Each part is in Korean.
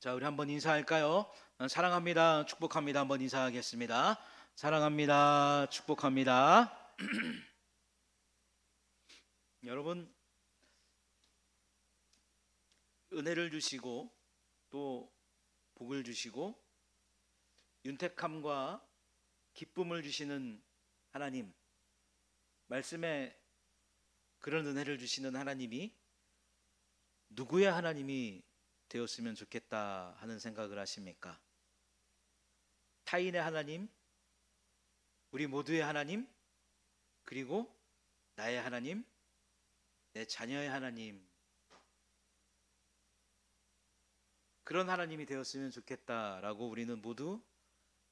자, 우리 한번 인사할까요? 사랑합니다. 축복합니다. 한번 인사하겠습니다. 사랑합니다. 축복합니다. 여러분, 은혜를 주시고 또 복을 주시고 윤택함과 기쁨을 주시는 하나님, 말씀에 그런 은혜를 주시는 하나님이 누구의 하나님이 되었으면 좋겠다 하는 생각을 하십니까? 타인의 하나님, 우리 모두의 하나님, 그리고 나의 하나님, 내 자녀의 하나님, 그런 하나님이 되었으면 좋겠다라고 우리는 모두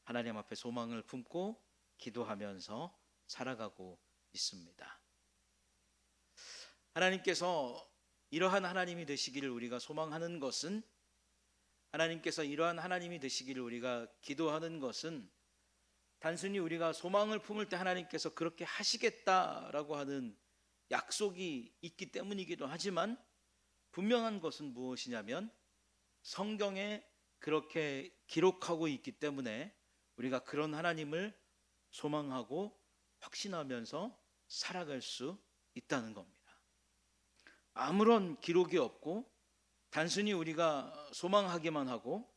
하나님 앞에 소망을 품고 기도하면서 살아가고 있습니다. 하나님께서 이러한 하나님이 되시기를 우리가 소망하는 것은, 하나님께서 이러한 하나님이 되시기를 우리가 기도하는 것은 단순히 우리가 소망을 품을 때 하나님께서 그렇게 하시겠다라고 하는 약속이 있기 때문이기도 하지만, 분명한 것은 무엇이냐면 성경에 그렇게 기록하고 있기 때문에 우리가 그런 하나님을 소망하고 확신하면서 살아갈 수 있다는 겁니다. 아무런 기록이 없고 단순히 우리가 소망하기만 하고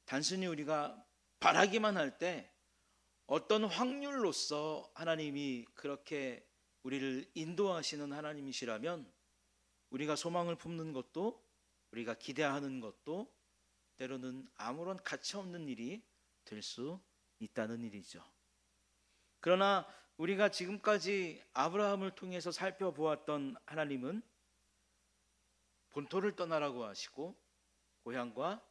단순히 우리가 바라기만 할 때 어떤 확률로서 하나님이 그렇게 우리를 인도하시는 하나님이시라면, 우리가 소망을 품는 것도 우리가 기대하는 것도 때로는 아무런 가치 없는 일이 될 수 있다는 일이죠. 그러나 우리가 지금까지 아브라함을 통해서 살펴보았던 하나님은 본토를 떠나라고 하시고 고향과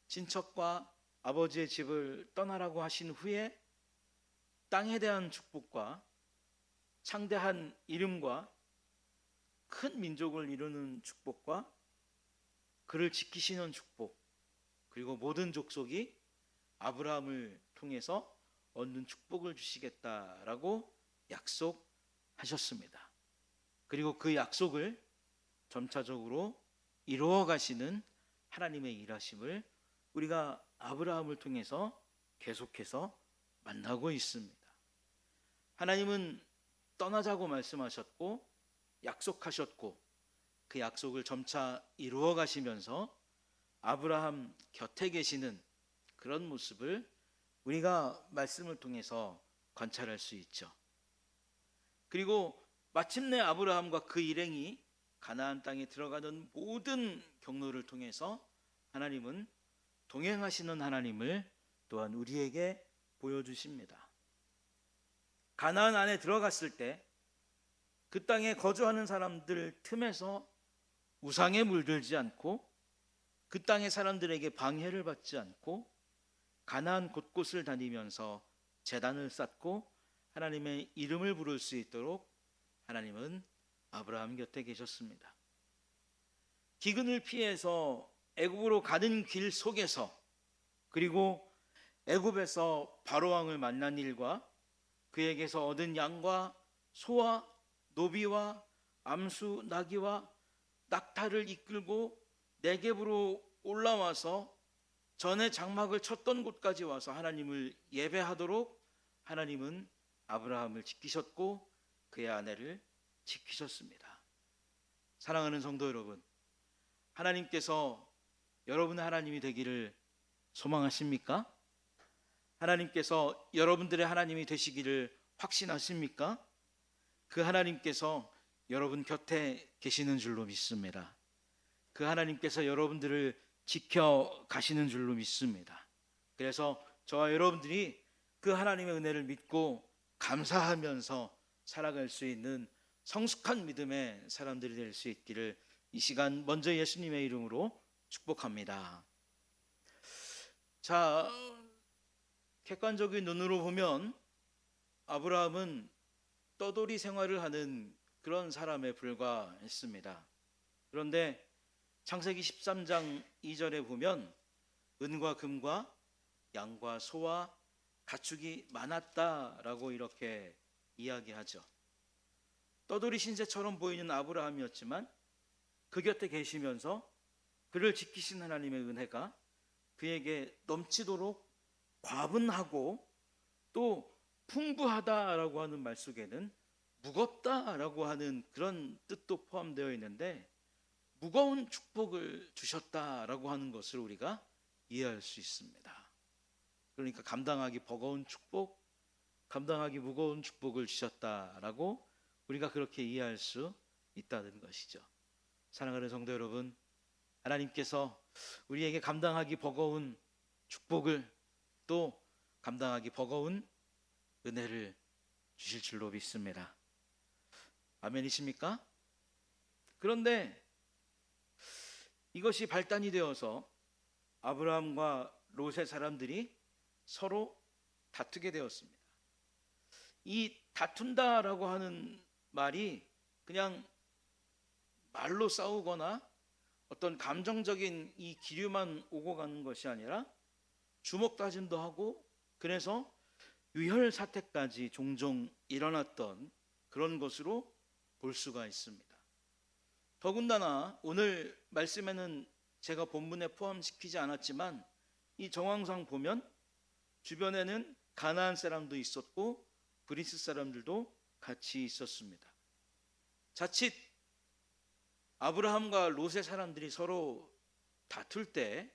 친척과 아버지의 집을 떠나라고 하신 후에 땅에 대한 축복과 창대한 이름과 큰 민족을 이루는 축복과 그를 지키시는 축복, 그리고 모든 족속이 아브라함을 통해서 얻는 축복을 주시겠다라고 약속하셨습니다. 그리고 그 약속을 점차적으로 이루어 가시는 하나님의 일하심을 우리가 아브라함을 통해서 계속해서 만나고 있습니다. 하나님은 떠나자고 말씀하셨고 약속하셨고 그 약속을 점차 이루어 가시면서 아브라함 곁에 계시는 그런 모습을 우리가 말씀을 통해서 관찰할 수 있죠. 그리고 마침내 아브라함과 그 일행이 가나안 땅에 들어가는 모든 경로를 통해서 하나님은 동행하시는 하나님을 또한 우리에게 보여주십니다. 가나안 안에 들어갔을 때 그 땅에 거주하는 사람들 틈에서 우상에 물들지 않고 그 땅의 사람들에게 방해를 받지 않고 가나안 곳곳을 다니면서 제단을 쌓고 하나님의 이름을 부를 수 있도록 하나님은 아브라함 곁에 계셨습니다. 기근을 피해서 애굽으로 가는 길 속에서, 그리고 애굽에서 바로왕을 만난 일과 그에게서 얻은 양과 소와 노비와 암수 나귀와 낙타를 이끌고 네겝으로 올라와서 전에 장막을 쳤던 곳까지 와서 하나님을 예배하도록 하나님은 아브라함을 지키셨고 그의 아내를 지키셨습니다. 사랑하는 성도 여러분, 하나님께서 여러분의 하나님이 되기를 소망하십니까? 하나님께서 여러분들의 하나님이 되시기를 확신하십니까? 그 하나님께서 여러분 곁에 계시는 줄로 믿습니다. 그 하나님께서 여러분들을 지켜 가시는 줄로 믿습니다. 그래서 저와 여러분들이 그 하나님의 은혜를 믿고 감사하면서 살아갈 수 있는 성숙한 믿음의 사람들이 될 수 있기를 이 시간 먼저 예수님의 이름으로 축복합니다. 자, 객관적인 눈으로 보면 아브라함은 떠돌이 생활을 하는 그런 사람에 불과했습니다. 그런데 창세기 13장 2절에 보면 은과 금과 양과 소와 가축이 많았다라고 이렇게 이야기하죠. 떠돌이 신세처럼 보이는 아브라함이었지만 그 곁에 계시면서 그를 지키신 하나님의 은혜가 그에게 넘치도록 과분하고 또 풍부하다라고 하는 말 속에는 무겁다라고 하는 그런 뜻도 포함되어 있는데, 무거운 축복을 주셨다라고 하는 것을 우리가 이해할 수 있습니다. 그러니까 감당하기 버거운 축복, 감당하기 무거운 축복을 주셨다라고 우리가 그렇게 이해할 수 있다는 것이죠. 사랑하는 성도 여러분, 하나님께서 우리에게 감당하기 버거운 축복을, 또 감당하기 버거운 은혜를 주실 줄로 믿습니다. 아멘이십니까? 그런데 이것이 발단이 되어서 아브라함과 롯의 사람들이 서로 다투게 되었습니다. 이 다툰다라고 하는 말이 그냥 말로 싸우거나 어떤 감정적인 이 기류만 오고 가는 것이 아니라 주먹 다짐도 하고, 그래서 유혈 사태까지 종종 일어났던 그런 것으로 볼 수가 있습니다. 더군다나 오늘 말씀에는 제가 본문에 포함시키지 않았지만 이 정황상 보면 주변에는 가나안 사람도 있었고 브리스 사람들도 같이 있었습니다. 자칫 아브라함과 롯의 사람들이 서로 다툴 때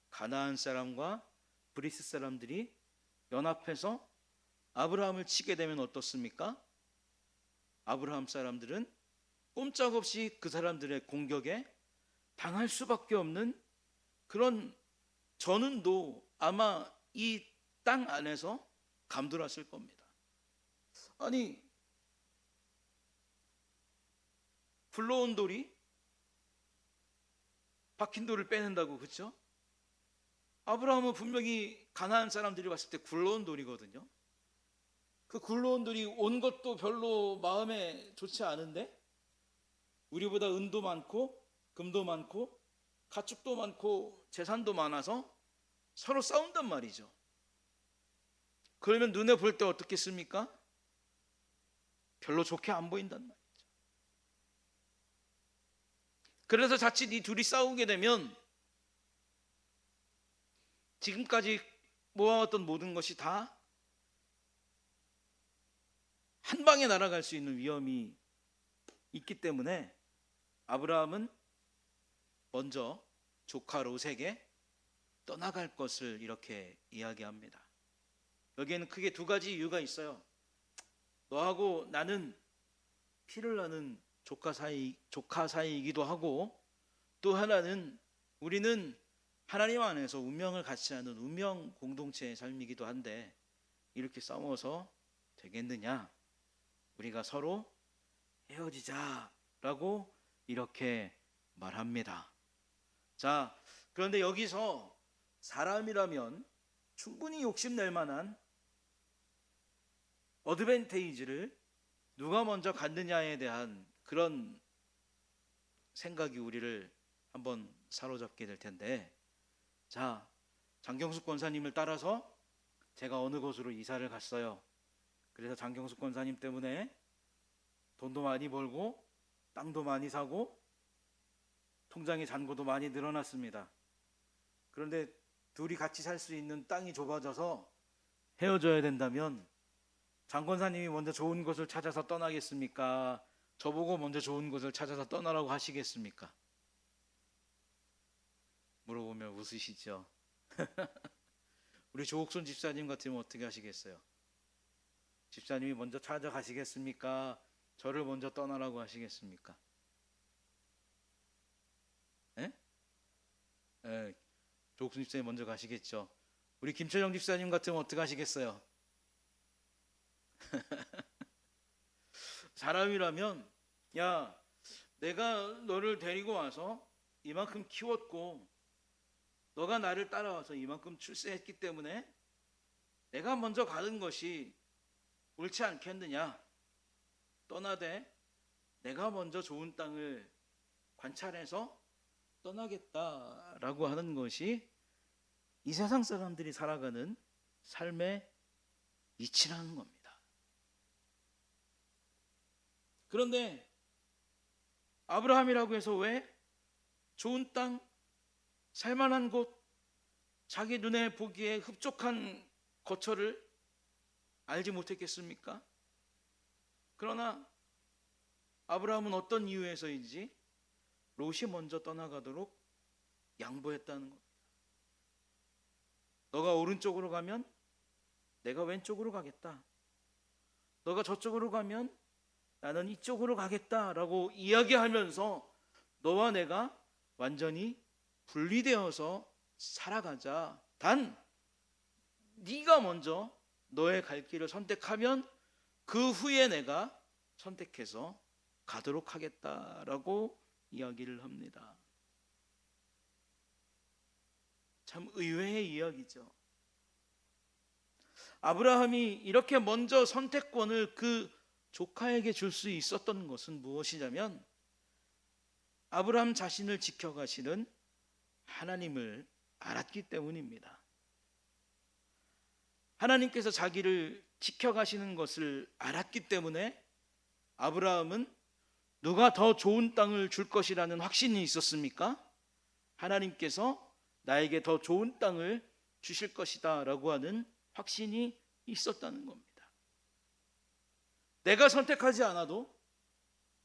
가나안 사람과 브리스 사람들이 연합해서 아브라함을 치게 되면 어떻습니까? 아브라함 사람들은 꼼짝없이 그 사람들의 공격에 당할 수밖에 없는 그런 전운도 아마 이 땅 안에서 감돌았을 겁니다. 아니, 굴러온 돌이 박힌 돌을 빼낸다고, 그렇죠? 아브라함은 분명히 가나안 사람들이 봤을 때 굴러온 돌이거든요. 그 굴러온 돌이 온 것도 별로 마음에 좋지 않은데, 우리보다 은도 많고 금도 많고 가축도 많고 재산도 많아서 서로 싸운단 말이죠. 그러면 눈에 볼 때 어떻겠습니까? 별로 좋게 안 보인단 말이죠. 그래서 자칫 이 둘이 싸우게 되면 지금까지 모아왔던 모든 것이 다 한 방에 날아갈 수 있는 위험이 있기 때문에 아브라함은 먼저 조카 롯에게 떠나갈 것을 이렇게 이야기합니다. 여기에는 크게 두 가지 이유가 있어요. 너하고 나는 피를 나는 조카 사이이기도 하고, 또 하나는 우리는 하나님 안에서 운명을 같이 하는 운명 공동체의 삶이기도 한데 이렇게 싸워서 되겠느냐? 우리가 서로 헤어지자라고 이렇게 말합니다. 자, 그런데 여기서 사람이라면 충분히 욕심낼 만한 어드밴테이지를 누가 먼저 갖느냐에 대한 그런 생각이 우리를 한번 사로잡게 될 텐데, 자, 장경숙 권사님을 따라서 제가 어느 곳으로 이사를 갔어요. 그래서 장경숙 권사님 때문에 돈도 많이 벌고 땅도 많이 사고 통장에 잔고도 많이 늘어났습니다. 그런데 둘이 같이 살 수 있는 땅이 좁아져서 헤어져야 된다면 장 권사님이 먼저 좋은 곳을 찾아서 떠나겠습니까? 저보고 먼저 좋은 곳을 찾아서 떠나라고 하시겠습니까? 물어보면 웃으시죠. 우리 조옥순 집사님 같으면 어떻게 하시겠어요? 집사님이 먼저 찾아가시겠습니까? 저를 먼저 떠나라고 하시겠습니까? 예? 예, 조옥순 집사님 먼저 가시겠죠. 우리 김철영 집사님 같으면 어떻게 하시겠어요? 사람이라면, 야, 내가 너를 데리고 와서 이만큼 키웠고 너가 나를 따라와서 이만큼 출세했기 때문에 내가 먼저 가는 것이 옳지 않겠느냐? 떠나되 내가 먼저 좋은 땅을 관찰해서 떠나겠다라고 하는 것이 이 세상 사람들이 살아가는 삶의 이치라는 겁니다. 그런데 아브라함이라고 해서 왜 좋은 땅, 살만한 곳, 자기 눈에 보기에 흡족한 거처를 알지 못했겠습니까? 그러나 아브라함은 어떤 이유에서인지 롯이 먼저 떠나가도록 양보했다는 겁니다. 너가 오른쪽으로 가면 내가 왼쪽으로 가겠다. 너가 저쪽으로 가면 나는 이쪽으로 가겠다라고 이야기하면서 너와 내가 완전히 분리되어서 살아가자. 단 네가 먼저 너의 갈 길을 선택하면 그 후에 내가 선택해서 가도록 하겠다라고 이야기를 합니다. 참 의외의 이야기죠. 아브라함이 이렇게 먼저 선택권을 그 조카에게 줄 수 있었던 것은 무엇이냐면 아브라함 자신을 지켜가시는 하나님을 알았기 때문입니다. 하나님께서 자기를 지켜가시는 것을 알았기 때문에 아브라함은 누가 더 좋은 땅을 줄 것이라는 확신이 있었습니까? 하나님께서 나에게 더 좋은 땅을 주실 것이다 라고 하는 확신이 있었다는 겁니다. 내가 선택하지 않아도,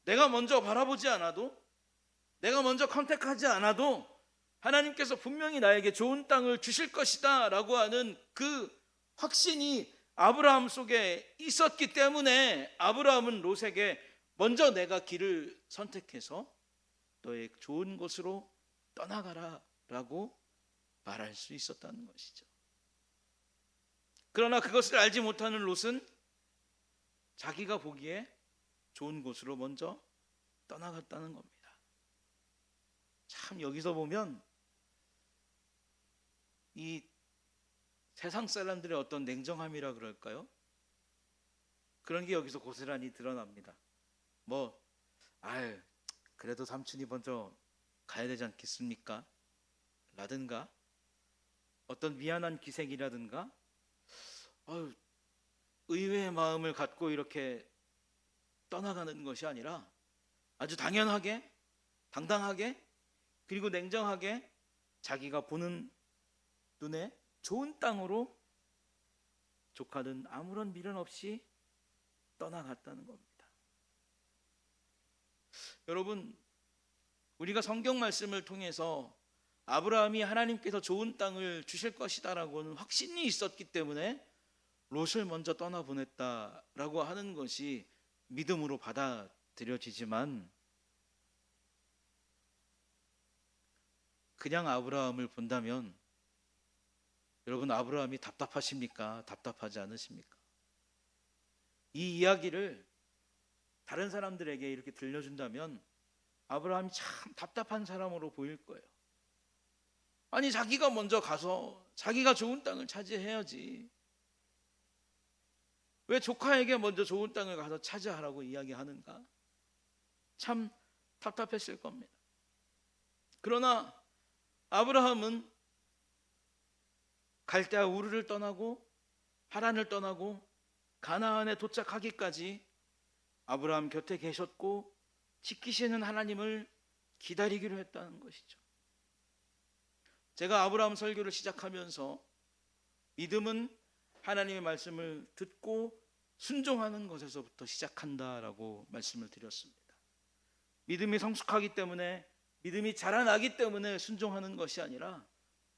내가 먼저 바라보지 않아도, 내가 먼저 컨택하지 않아도 하나님께서 분명히 나에게 좋은 땅을 주실 것이다 라고 하는 그 확신이 아브라함 속에 있었기 때문에 아브라함은 롯에게 먼저 내가 길을 선택해서 너의 좋은 곳으로 떠나가라 라고 말할 수 있었다는 것이죠. 그러나 그것을 알지 못하는 롯은 자기가 보기에 좋은 곳으로 먼저 떠나갔다는 겁니다. 참 여기서 보면 이 세상 사람들의 어떤 냉정함이라 그럴까요? 그런 게 여기서 고스란히 드러납니다. 그래도 삼촌이 먼저 가야 되지 않겠습니까? 라든가 어떤 미안한 기색이라든가 의외의 마음을 갖고 이렇게 떠나가는 것이 아니라 아주 당연하게, 당당하게, 그리고 냉정하게 자기가 보는 눈에 좋은 땅으로 조카는 아무런 미련 없이 떠나갔다는 겁니다. 여러분, 우리가 성경 말씀을 통해서 아브라함이 하나님께서 좋은 땅을 주실 것이다라고는 확신이 있었기 때문에 롯을 먼저 떠나보냈다라고 하는 것이 믿음으로 받아들여지지만 그냥 아브라함을 본다면 여러분, 아브라함이 답답하십니까? 답답하지 않으십니까? 이 이야기를 다른 사람들에게 이렇게 들려준다면 아브라함이 참 답답한 사람으로 보일 거예요. 아니, 자기가 먼저 가서 자기가 좋은 땅을 차지해야지. 왜 조카에게 먼저 좋은 땅을 가서 차지하라고 이야기하는가? 참 답답했을 겁니다. 그러나 아브라함은 갈대아 우르를 떠나고 하란을 떠나고 가나안에 도착하기까지 아브라함 곁에 계셨고 지키시는 하나님을 기다리기로 했다는 것이죠. 제가 아브라함 설교를 시작하면서 믿음은 하나님의 말씀을 듣고 순종하는 것에서부터 시작한다라고 말씀을 드렸습니다. 믿음이 성숙하기 때문에, 믿음이 자라나기 때문에 순종하는 것이 아니라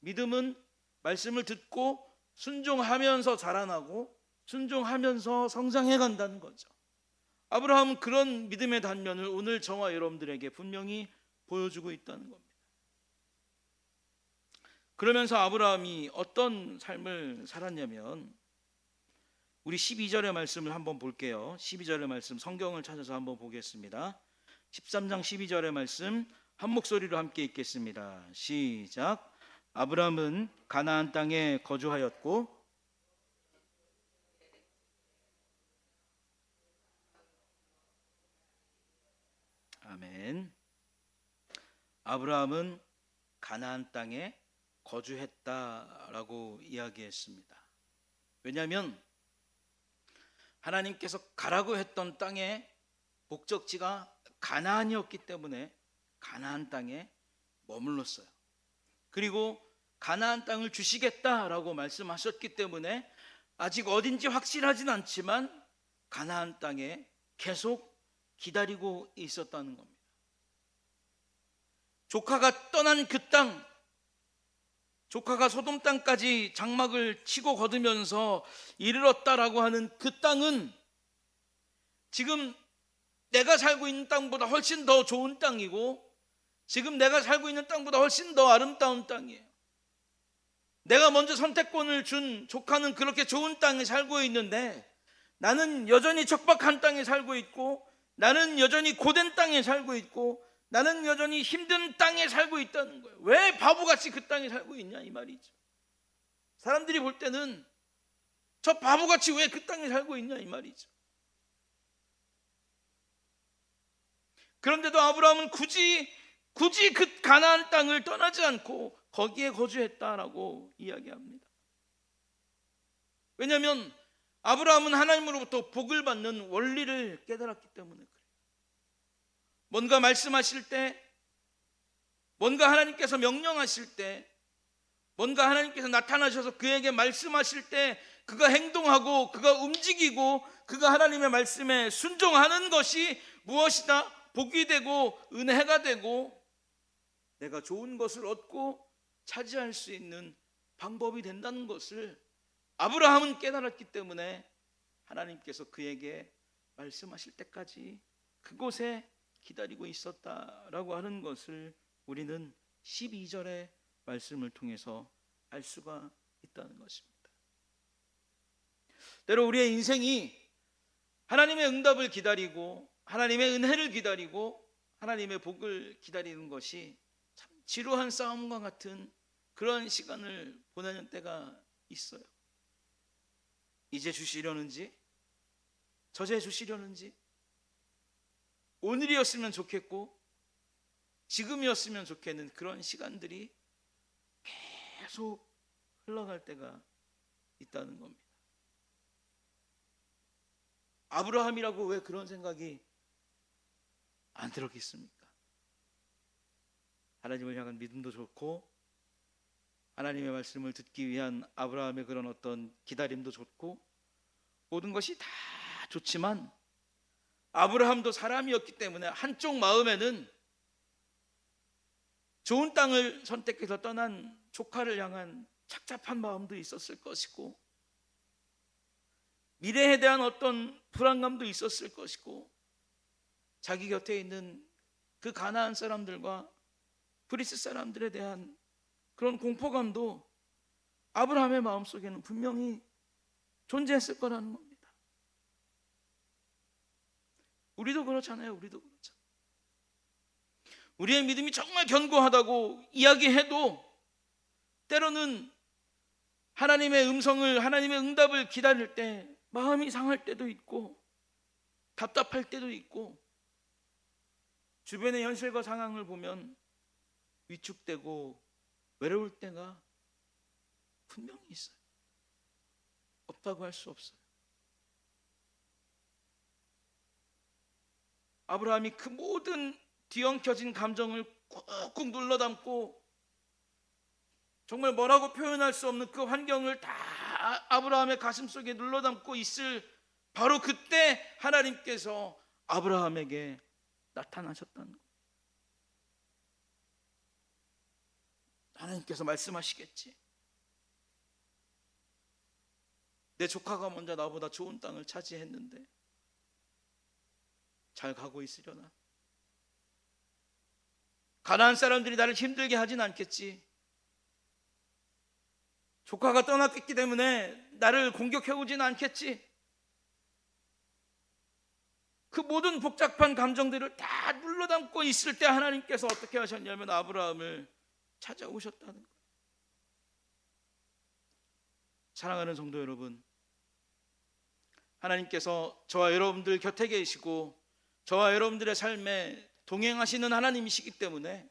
믿음은 말씀을 듣고 순종하면서 자라나고 순종하면서 성장해 간다는 거죠. 아브라함은 그런 믿음의 단면을 오늘 저와 여러분들에게 분명히 보여주고 있다는 겁니다. 그러면서 아브라함이 어떤 삶을 살았냐면 우리 12절의 말씀을 한번 볼게요. 12절의 말씀 성경을 찾아서 한번 보겠습니다. 13장 12절의 말씀 한 목소리로 함께 읽겠습니다. 시작. 아브라함은 가나안 땅에 거주하였고 아멘. 아브라함은 가나안 땅에 거주했다라고 이야기했습니다. 왜냐하면 하나님께서 가라고 했던 땅의 목적지가 가나안이었기 때문에 가나안 땅에 머물렀어요. 그리고 가나안 땅을 주시겠다라고 말씀하셨기 때문에 아직 어딘지 확실하진 않지만 가나안 땅에 계속 기다리고 있었다는 겁니다. 조카가 떠난 그 땅, 조카가 소돔 땅까지 장막을 치고 거두면서 이르렀다라고 하는 그 땅은 지금 내가 살고 있는 땅보다 훨씬 더 좋은 땅이고, 지금 내가 살고 있는 땅보다 훨씬 더 아름다운 땅이에요. 내가 먼저 선택권을 준 조카는 그렇게 좋은 땅에 살고 있는데 나는 여전히 척박한 땅에 살고 있고, 나는 여전히 고된 땅에 살고 있고, 나는 여전히 힘든 땅에 살고 있다는 거예요. 왜 바보같이 그 땅에 살고 있냐 이 말이죠. 사람들이 볼 때는 저 바보같이 왜 그 땅에 살고 있냐 이 말이죠. 그런데도 아브라함은 굳이 그 가나안 땅을 떠나지 않고 거기에 거주했다라고 이야기합니다. 왜냐하면 아브라함은 하나님으로부터 복을 받는 원리를 깨달았기 때문에 그래요. 뭔가 말씀하실 때, 뭔가 하나님께서 명령하실 때, 뭔가 하나님께서 나타나셔서 그에게 말씀하실 때 그가 행동하고 그가 움직이고 그가 하나님의 말씀에 순종하는 것이 무엇이다? 복이 되고 은혜가 되고 내가 좋은 것을 얻고 차지할 수 있는 방법이 된다는 것을 아브라함은 깨달았기 때문에 하나님께서 그에게 말씀하실 때까지 그곳에 기다리고 있었다라고 하는 것을 우리는 12절의 말씀을 통해서 알 수가 있다는 것입니다. 때로 우리의 인생이 하나님의 응답을 기다리고 하나님의 은혜를 기다리고 하나님의 복을 기다리는 것이 참 지루한 싸움과 같은 그런 시간을 보내는 때가 있어요. 이제 주시려는지, 저제 주시려는지, 오늘이었으면 좋겠고 지금이었으면 좋겠는 그런 시간들이 계속 흘러갈 때가 있다는 겁니다. 아브라함이라고 왜 그런 생각이 안 들었겠습니까? 하나님을 향한 믿음도 좋고 하나님의 말씀을 듣기 위한 아브라함의 그런 어떤 기다림도 좋고 모든 것이 다 좋지만 아브라함도 사람이었기 때문에 한쪽 마음에는 좋은 땅을 선택해서 떠난 조카를 향한 착잡한 마음도 있었을 것이고 미래에 대한 어떤 불안감도 있었을 것이고 자기 곁에 있는 그 가나안 사람들과 브리스 사람들에 대한 그런 공포감도 아브라함의 마음속에는 분명히 존재했을 거라는 겁니다. 우리도 그렇잖아요. 우리도 그렇잖아요. 우리의 믿음이 정말 견고하다고 이야기해도 때로는 하나님의 음성을, 하나님의 응답을 기다릴 때 마음이 상할 때도 있고 답답할 때도 있고 주변의 현실과 상황을 보면 위축되고 외로울 때가 분명히 있어요. 없다고 할 수 없어요. 아브라함이 그 모든 뒤엉켜진 감정을 꾹꾹 눌러 담고 정말 뭐라고 표현할 수 없는 그 환경을 다 아브라함의 가슴속에 눌러 담고 있을 바로 그때 하나님께서 아브라함에게 나타나셨다는 거예요. 하나님께서 말씀하시겠지. 내 조카가 먼저 나보다 좋은 땅을 차지했는데 잘 가고 있으려나? 가나안 사람들이 나를 힘들게 하진 않겠지. 조카가 떠났기 때문에 나를 공격해오진 않겠지. 그 모든 복잡한 감정들을 다 눌러 담고 있을 때 하나님께서 어떻게 하셨냐면 아브라함을 찾아오셨다는 거예요. 사랑하는 성도 여러분, 하나님께서 저와 여러분들 곁에 계시고 저와 여러분들의 삶에 동행하시는 하나님이시기 때문에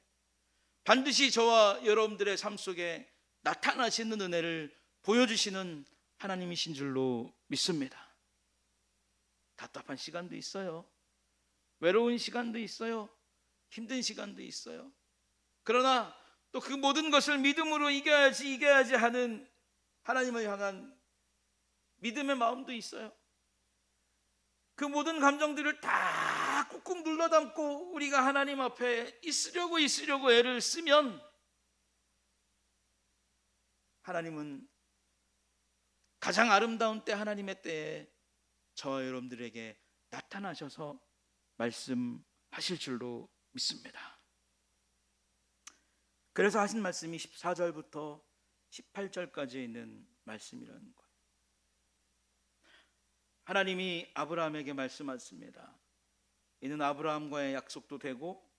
반드시 저와 여러분들의 삶 속에 나타나시는 은혜를 보여주시는 하나님이신 줄로 믿습니다. 답답한 시간도 있어요. 외로운 시간도 있어요. 힘든 시간도 있어요. 그러나 또 그 모든 것을 믿음으로 이겨야지 하는 하나님을 향한 믿음의 마음도 있어요. 그 모든 감정들을 다 꾹꾹 눌러 담고 우리가 하나님 앞에 있으려고 애를 쓰면 하나님은 가장 아름다운 때, 하나님의 때에 저와 여러분들에게 나타나셔서 말씀하실 줄로 믿습니다. 그래서 하신 말씀이 14절부터 18절까지 있는 말씀이라는 거예요. 하나님이 아브라함에게 말씀하십니다. 이는 아브라함과의 약속도 되고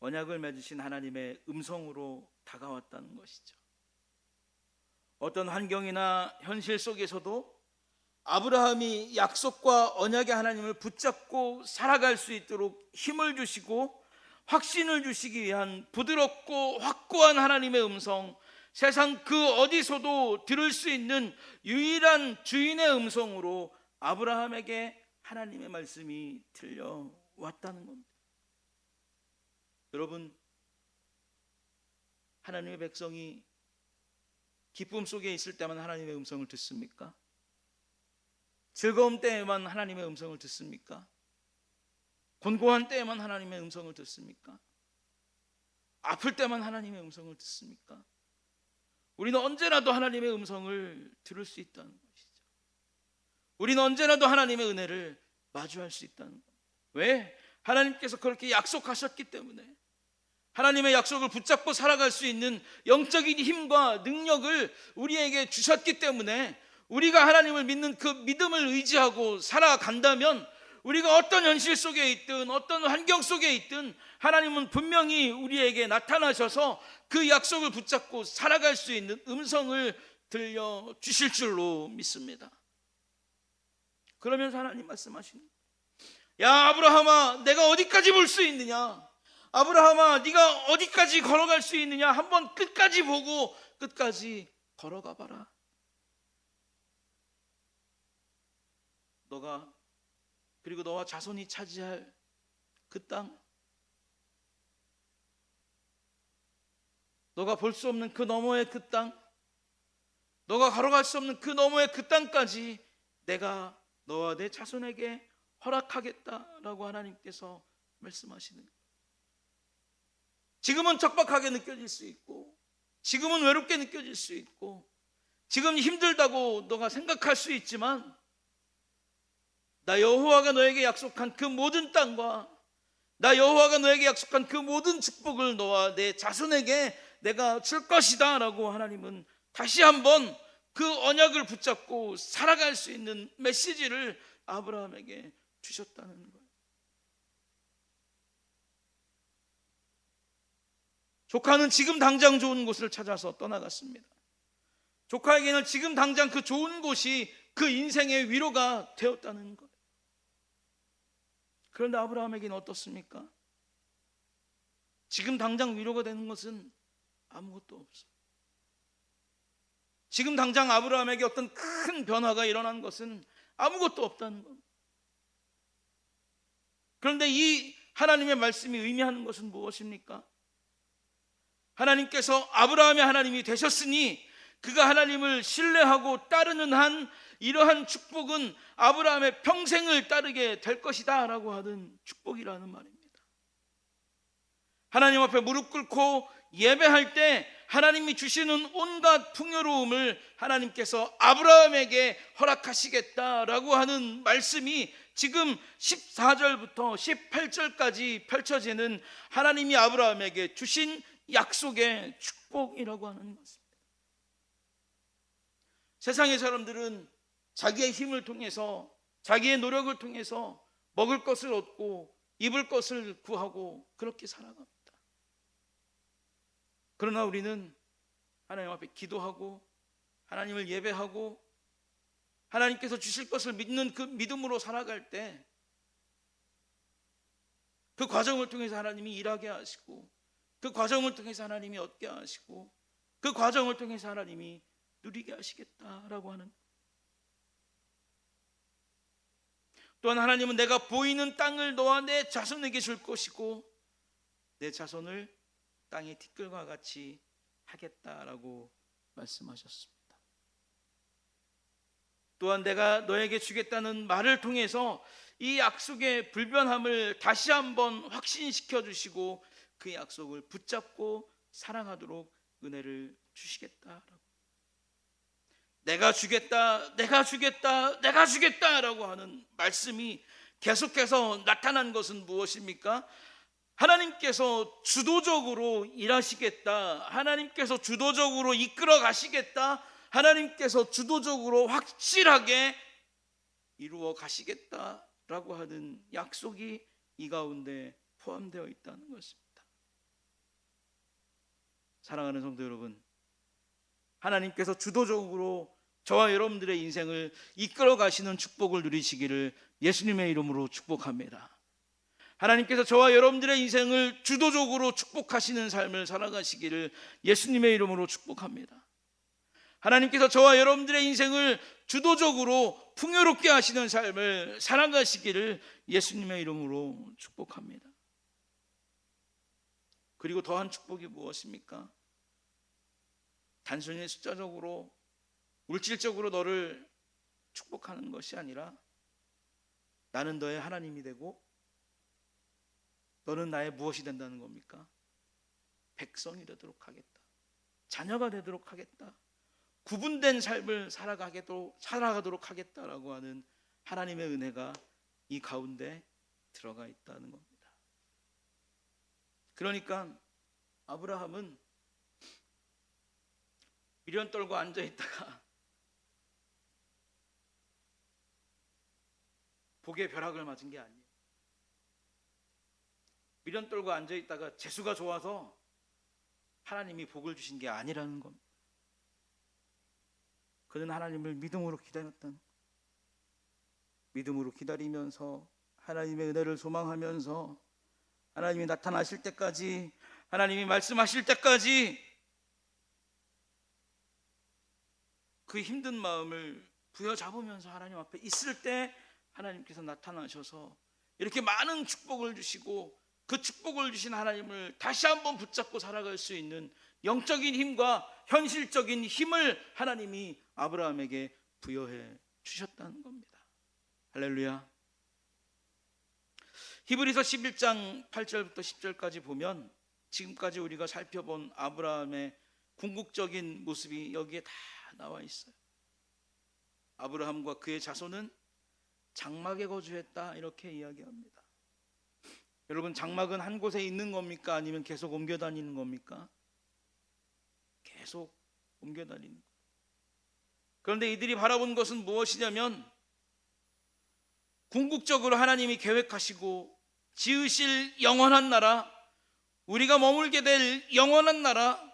언약을 맺으신 하나님의 음성으로 다가왔다는 것이죠. 어떤 환경이나 현실 속에서도 아브라함이 약속과 언약의 하나님을 붙잡고 살아갈 수 있도록 힘을 주시고 확신을 주시기 위한 부드럽고 확고한 하나님의 음성, 세상 그 어디서도 들을 수 있는 유일한 주인의 음성으로 아브라함에게 하나님의 말씀이 들려왔다는 겁니다. 여러분, 하나님의 백성이 기쁨 속에 있을 때만 하나님의 음성을 듣습니까? 즐거움 때에만 하나님의 음성을 듣습니까? 곤고한 때에만 하나님의 음성을 듣습니까? 아플 때만 하나님의 음성을 듣습니까? 우리는 언제라도 하나님의 음성을 들을 수 있다는 것이죠. 우리는 언제라도 하나님의 은혜를 마주할 수 있다는 겁니다. 왜? 하나님께서 그렇게 약속하셨기 때문에, 하나님의 약속을 붙잡고 살아갈 수 있는 영적인 힘과 능력을 우리에게 주셨기 때문에, 우리가 하나님을 믿는 그 믿음을 의지하고 살아간다면 우리가 어떤 현실 속에 있든 어떤 환경 속에 있든 하나님은 분명히 우리에게 나타나셔서 그 약속을 붙잡고 살아갈 수 있는 음성을 들려주실 줄로 믿습니다. 그러면서 하나님 말씀하시는 거예요. 야 아브라함아, 내가 어디까지 볼 수 있느냐? 아브라함아, 네가 어디까지 걸어갈 수 있느냐? 한번 끝까지 보고 끝까지 걸어가 봐라. 너가 그리고 너와 자손이 차지할 그 땅, 너가 볼 수 없는 그 너머의 그 땅, 너가 걸어갈 수 없는 그 너머의 그 땅까지 내가 너와 내 자손에게 허락하겠다라고 하나님께서 말씀하시는 거예요. 지금은 척박하게 느껴질 수 있고, 지금은 외롭게 느껴질 수 있고, 지금 힘들다고 너가 생각할 수 있지만, 나 여호와가 너에게 약속한 그 모든 땅과 나 여호와가 너에게 약속한 그 모든 축복을 너와 내 자손에게 내가 줄 것이다 라고 하나님은 다시 한번 그 언약을 붙잡고 살아갈 수 있는 메시지를 아브라함에게 주셨다는 거예요. 조카는 지금 당장 좋은 곳을 찾아서 떠나갔습니다. 조카에게는 지금 당장 그 좋은 곳이 그 인생의 위로가 되었다는 거예요. 그런데 아브라함에게는 어떻습니까? 지금 당장 위로가 되는 것은 아무것도 없어요. 지금 당장 아브라함에게 어떤 큰 변화가 일어난 것은 아무것도 없다는 겁니다. 그런데 이 하나님의 말씀이 의미하는 것은 무엇입니까? 하나님께서 아브라함의 하나님이 되셨으니 그가 하나님을 신뢰하고 따르는 한 이러한 축복은 아브라함의 평생을 따르게 될 것이다 라고 하는 축복이라는 말입니다. 하나님 앞에 무릎 꿇고 예배할 때 하나님이 주시는 온갖 풍요로움을 하나님께서 아브라함에게 허락하시겠다라고 하는 말씀이 지금 14절부터 18절까지 펼쳐지는 하나님이 아브라함에게 주신 약속의 축복이라고 하는 것입니다. 세상의 사람들은 자기의 힘을 통해서, 자기의 노력을 통해서 먹을 것을 얻고 입을 것을 구하고 그렇게 살아갑니다. 그러나 우리는 하나님 앞에 기도하고 하나님을 예배하고 하나님께서 주실 것을 믿는 그 믿음으로 살아갈 때 그 과정을 통해서 하나님이 일하게 하시고, 그 과정을 통해서 하나님이 얻게 하시고, 그 과정을 통해서 하나님이 누리게 하시겠다라고 하는. 또한 하나님은 내가 보이는 땅을 너와 내 자손에게 줄 것이고 내 자손을 땅의 티끌과 같이 하겠다라고 말씀하셨습니다. 또한 내가 너에게 주겠다는 말을 통해서 이 약속의 불변함을 다시 한번 확신시켜 주시고 그 약속을 붙잡고 사랑하도록 은혜를 주시겠다라고. 내가 주겠다, 내가 주겠다, 내가 주겠다라고 하는 말씀이 계속해서 나타난 것은 무엇입니까? 하나님께서 주도적으로 일하시겠다, 하나님께서 주도적으로 이끌어 가시겠다, 하나님께서 주도적으로 확실하게 이루어 가시겠다라고 하는 약속이 이 가운데 포함되어 있다는 것입니다. 사랑하는 성도 여러분, 하나님께서 주도적으로 저와 여러분들의 인생을 이끌어 가시는 축복을 누리시기를 예수님의 이름으로 축복합니다. 하나님께서 저와 여러분들의 인생을 주도적으로 축복하시는 삶을 살아가시기를 예수님의 이름으로 축복합니다. 하나님께서 저와 여러분들의 인생을 주도적으로 풍요롭게 하시는 삶을 살아가시기를 예수님의 이름으로 축복합니다. 그리고 더한 축복이 무엇입니까? 단순히 숫자적으로 물질적으로 너를 축복하는 것이 아니라 나는 너의 하나님이 되고 너는 나의 무엇이 된다는 겁니까? 백성이 되도록 하겠다, 자녀가 되도록 하겠다, 구분된 삶을 살아가도록 하겠다라고 하는 하나님의 은혜가 이 가운데 들어가 있다는 겁니다. 그러니까 아브라함은 미련 떨고 앉아 있다가 복의 벼락을 맞은 게 아니에요. 미련 떨고 앉아 있다가 재수가 좋아서 하나님이 복을 주신 게 아니라는 겁니다. 그는 하나님을 믿음으로 기다렸던, 믿음으로 기다리면서 하나님의 은혜를 소망하면서 하나님이 나타나실 때까지, 하나님이 말씀하실 때까지 그 힘든 마음을 부여잡으면서 하나님 앞에 있을 때 하나님께서 나타나셔서 이렇게 많은 축복을 주시고 그 축복을 주신 하나님을 다시 한번 붙잡고 살아갈 수 있는 영적인 힘과 현실적인 힘을 하나님이 아브라함에게 부여해 주셨다는 겁니다. 할렐루야. 히브리서 11장 8절부터 10절까지 보면 지금까지 우리가 살펴본 아브라함의 궁극적인 모습이 여기에 다 나와 있어요. 아브라함과 그의 자손은 장막에 거주했다, 이렇게 이야기합니다. 여러분, 장막은 한 곳에 있는 겁니까? 아니면 계속 옮겨 다니는 겁니까? 계속 옮겨 다니는 겁니다. 그런데 이들이 바라본 것은 무엇이냐면 궁극적으로 하나님이 계획하시고 지으실 영원한 나라, 우리가 머물게 될 영원한 나라,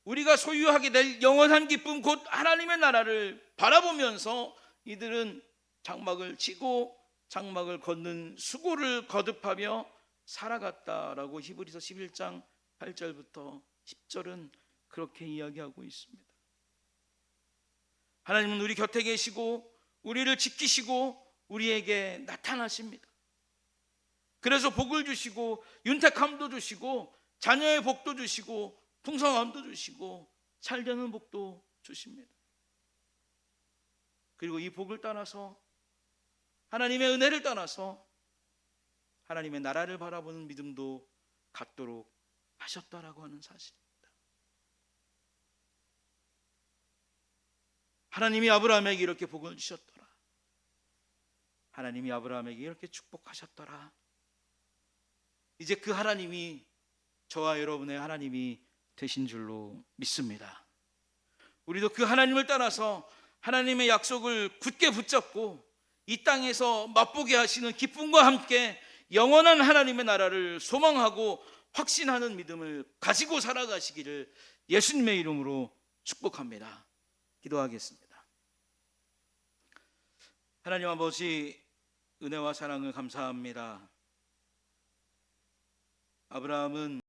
우리가 소유하게 될 영원한 기쁨, 곧 하나님의 나라를 바라보면서 이들은 장막을 치고 장막을 걷는 수고를 거듭하며 살아갔다라고 히브리서 11장 8절부터 10절은 그렇게 이야기하고 있습니다. 하나님은 우리 곁에 계시고 우리를 지키시고 우리에게 나타나십니다. 그래서 복을 주시고 윤택함도 주시고 자녀의 복도 주시고 풍성함도 주시고 잘되는 복도 주십니다. 그리고 이 복을 따라서 하나님의 은혜를 따라서 하나님의 나라를 바라보는 믿음도 갖도록 하셨다라고 하는 사실입니다. 하나님이 아브라함에게 이렇게 복을 주셨더라, 하나님이 아브라함에게 이렇게 축복하셨더라. 이제 그 하나님이 저와 여러분의 하나님이 되신 줄로 믿습니다. 우리도 그 하나님을 따라서 하나님의 약속을 굳게 붙잡고 이 땅에서 맛보게 하시는 기쁨과 함께 영원한 하나님의 나라를 소망하고 확신하는 믿음을 가지고 살아가시기를 예수님의 이름으로 축복합니다. 기도하겠습니다. 하나님 아버지, 은혜와 사랑을 감사합니다. 아브라함은